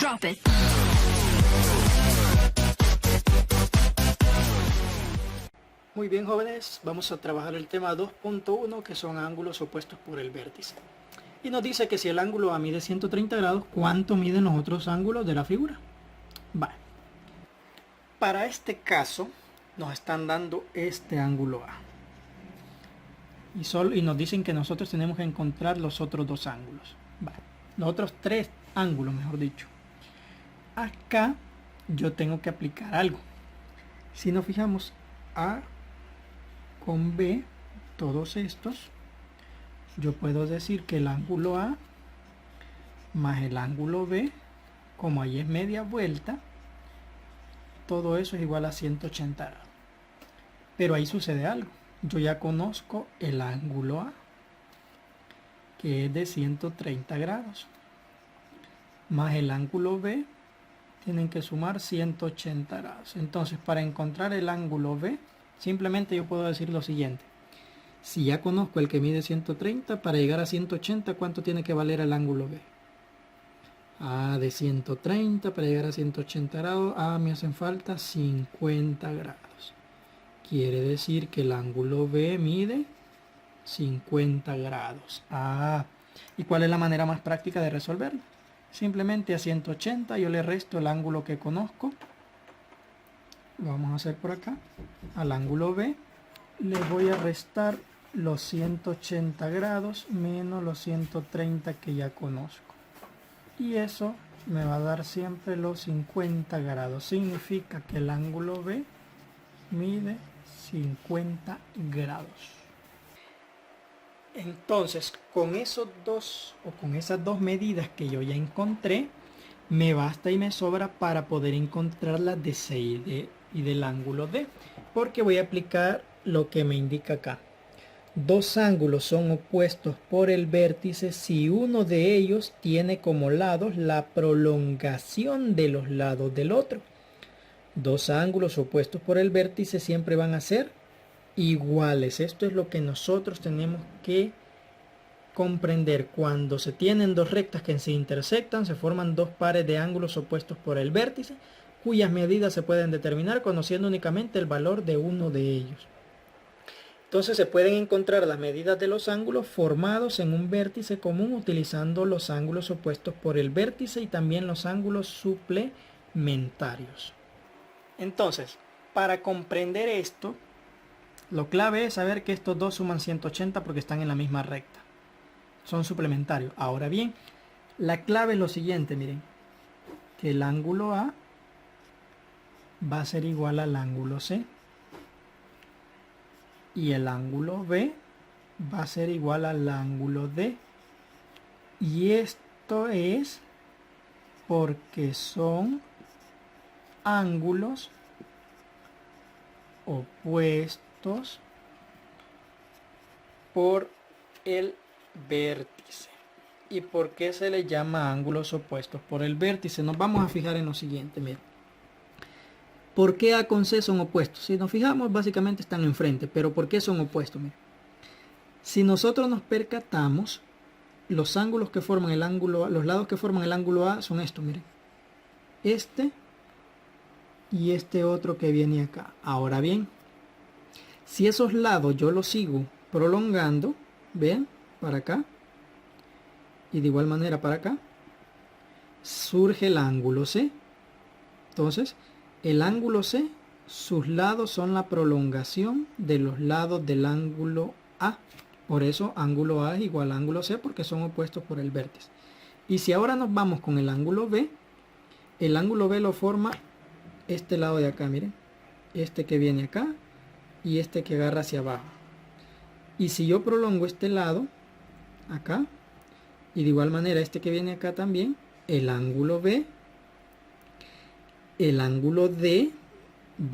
Drop it. Muy bien, jóvenes, vamos a trabajar el tema 2.1, que son ángulos opuestos por el vértice. Y nos dice que si el ángulo A mide 130 grados, ¿cuánto miden los otros ángulos de la figura? Vale. Para este caso, nos están dando este ángulo A. Y nos dicen que nosotros tenemos que encontrar los otros dos ángulos. Vale. Los otros tres ángulos, mejor dicho. Acá yo tengo que aplicar algo. Si nos fijamos, A con B, todos estos, yo puedo decir que el ángulo A más el ángulo B, como ahí es media vuelta, todo eso es igual a 180 grados. Pero ahí sucede algo. Yo ya conozco el ángulo A, que es de 130 grados, más el ángulo B, tienen que sumar 180 grados. Entonces, para encontrar el ángulo B, simplemente yo puedo decir lo siguiente. Si ya conozco el que mide 130, para llegar a 180, ¿cuánto tiene que valer el ángulo B? De 130 para llegar a 180 grados, me hacen falta 50 grados. Quiere decir que el ángulo B mide 50 grados. ¿Y cuál es la manera más práctica de resolverlo? Simplemente a 180 yo le resto el ángulo que conozco. Lo vamos a hacer por acá. Al ángulo B le voy a restar los 180 grados menos los 130 que ya conozco. Y eso me va a dar siempre los 50 grados. Significa que el ángulo B mide 50 grados. Entonces, con esos dos o con esas dos medidas que yo ya encontré, me basta y me sobra para poder encontrar las de C y del ángulo D, porque voy a aplicar lo que me indica acá. Dos ángulos son opuestos por el vértice si uno de ellos tiene como lados la prolongación de los lados del otro. Dos ángulos opuestos por el vértice siempre van a ser iguales. Esto es lo que nosotros tenemos que comprender. Cuando se tienen dos rectas que se intersectan, se forman dos pares de ángulos opuestos por el vértice, cuyas medidas se pueden determinar conociendo únicamente el valor de uno de ellos. Entonces se pueden encontrar las medidas de los ángulos formados en un vértice común utilizando los ángulos opuestos por el vértice y también los ángulos suplementarios. Entonces, para comprender esto, lo clave es saber que estos dos suman 180 porque están en la misma recta. Son suplementarios. Ahora bien, la clave es lo siguiente, miren. Que el ángulo A va a ser igual al ángulo C. Y el ángulo B va a ser igual al ángulo D. Y esto es porque son ángulos opuestos por el vértice. ¿Y por qué se le llama ángulos opuestos por el vértice? Nos vamos a fijar en lo siguiente, miren. ¿Por qué A con C son opuestos? Si nos fijamos, básicamente están enfrente, pero ¿por qué son opuestos? Miren. Si nosotros nos percatamos, los ángulos que forman el ángulo, los lados que forman el ángulo A son estos, miren. Este y este otro que viene acá. Ahora bien, si esos lados yo los sigo prolongando, vean, para acá y de igual manera para acá, surge el ángulo C. Entonces, el ángulo C, sus lados son la prolongación de los lados del ángulo A. Por eso ángulo A es igual a ángulo C, porque son opuestos por el vértice. Y si ahora nos vamos con el ángulo B lo forma este lado de acá, miren. Este que viene acá y este que agarra hacia abajo. Y si yo prolongo este lado, acá, y de igual manera este que viene acá también, el ángulo D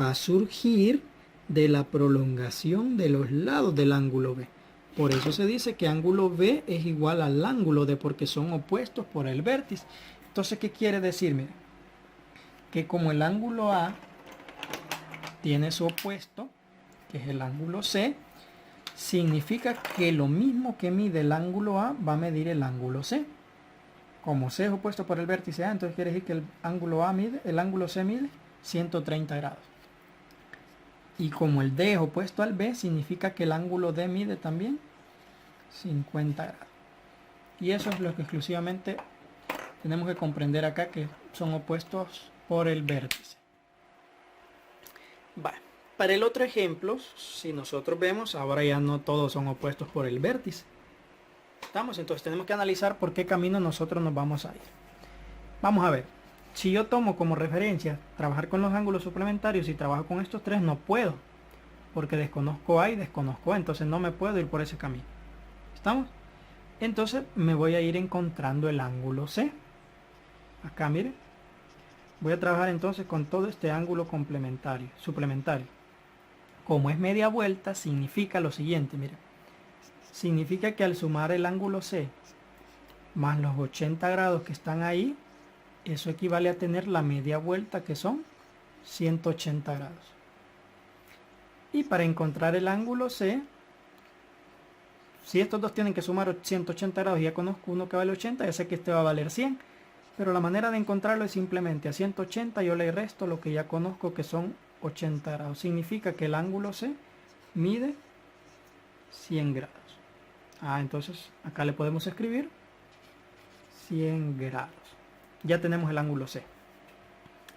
va a surgir de la prolongación de los lados del ángulo B. Por eso se dice que ángulo B es igual al ángulo D, porque son opuestos por el vértice. Entonces, ¿qué quiere decir? Mira, que como el ángulo A tiene su opuesto, que es el ángulo C, significa que lo mismo que mide el ángulo A va a medir el ángulo C. Como C es opuesto por el vértice A, entonces quiere decir que el ángulo C mide 130 grados. Y como el D es opuesto al B, significa que el ángulo D mide también 50 grados. Y eso es lo que exclusivamente tenemos que comprender acá, que son opuestos por el vértice. Vale. Para el otro ejemplo, si nosotros vemos, ahora ya no todos son opuestos por el vértice. ¿Estamos? Entonces tenemos que analizar por qué camino nosotros nos vamos a ir. Vamos a ver. Si yo tomo como referencia trabajar con los ángulos suplementarios y trabajo con estos tres, no puedo. Porque desconozco A y desconozco A. Entonces no me puedo ir por ese camino. ¿Estamos? Entonces me voy a ir encontrando el ángulo C. Acá, miren. Voy a trabajar entonces con todo este ángulo suplementario. Como es media vuelta, significa lo siguiente, miren. Significa que al sumar el ángulo C más los 80 grados que están ahí, eso equivale a tener la media vuelta, que son 180 grados. Y para encontrar el ángulo C, si estos dos tienen que sumar 180 grados, ya conozco uno que vale 80, ya sé que este va a valer 100. Pero la manera de encontrarlo es simplemente a 180 yo le resto lo que ya conozco, que son 80 grados. Significa que el ángulo C mide 100 grados. Entonces acá le podemos escribir 100 grados. Ya tenemos el ángulo C.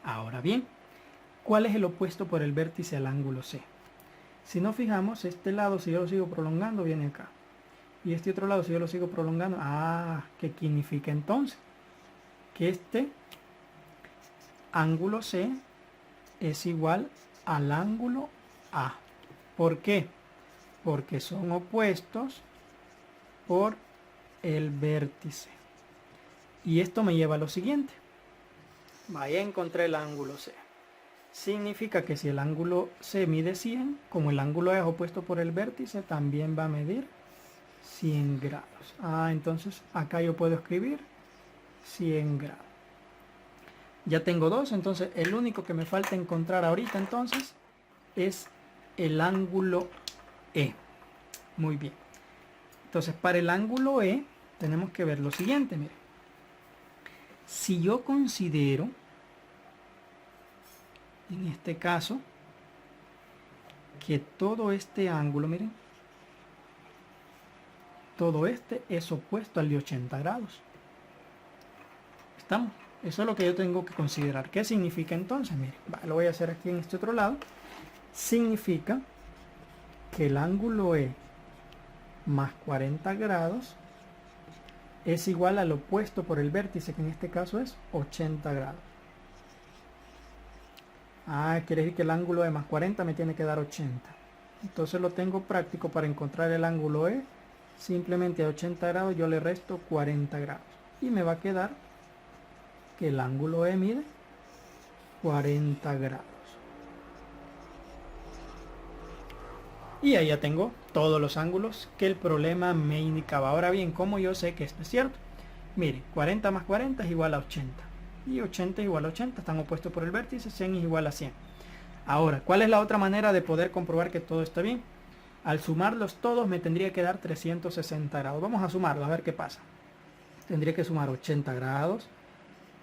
Ahora bien, ¿cuál es el opuesto por el vértice al ángulo C? Si nos fijamos, este lado, si yo lo sigo prolongando, viene acá. Y este otro lado, si yo lo sigo prolongando, ¿qué significa entonces? Que este ángulo C es igual al ángulo A. ¿Por qué? Porque son opuestos por el vértice. Y esto me lleva a lo siguiente. Vaya, encontré el ángulo C. Significa que si el ángulo C mide 100, como el ángulo A es opuesto por el vértice, también va a medir 100 grados. Entonces acá yo puedo escribir 100 grados. Ya tengo dos, entonces el único que me falta encontrar ahorita entonces es el ángulo E. Muy bien. Entonces para el ángulo E tenemos que ver lo siguiente, miren. Si yo considero, en este caso, que todo este ángulo, miren, todo este es opuesto al de 80 grados. ¿Estamos? Eso es lo que yo tengo que considerar. ¿Qué significa entonces? Miren, lo voy a hacer aquí en este otro lado. Significa que el ángulo E más 40 grados es igual al opuesto por el vértice, que en este caso es 80 grados. Quiere decir que el ángulo E más 40 me tiene que dar 80. Entonces lo tengo práctico para encontrar el ángulo E. Simplemente a 80 grados yo le resto 40 grados. Y me va a quedar que el ángulo E mide 40 grados. Y ahí ya tengo todos los ángulos que el problema me indicaba. Ahora bien, ¿cómo yo sé que esto es cierto? Mire, 40 más 40 es igual a 80. Y 80 es igual a 80, están opuestos por el vértice, 100 es igual a 100. Ahora, ¿cuál es la otra manera de poder comprobar que todo está bien? Al sumarlos todos me tendría que dar 360 grados. Vamos a sumarlo, a ver qué pasa. Tendría que sumar 80 grados,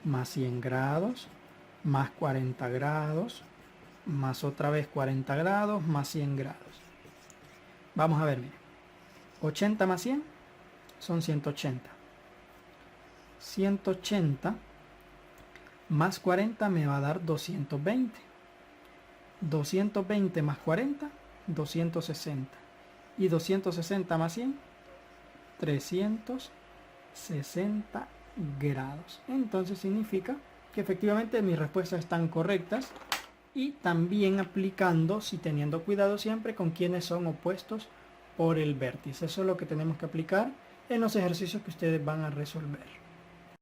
más 100 grados, más 40 grados, más otra vez 40 grados, más 100 grados. Vamos a ver, mire. 80 más 100 son 180. 180 más 40 me va a dar 220. 220 más 40, 260. Y 260 más 100, 360 grados. Entonces significa que efectivamente mis respuestas están correctas. Y también aplicando, teniendo cuidado siempre con quienes son opuestos por el vértice. Eso es lo que tenemos que aplicar en los ejercicios que ustedes van a resolver.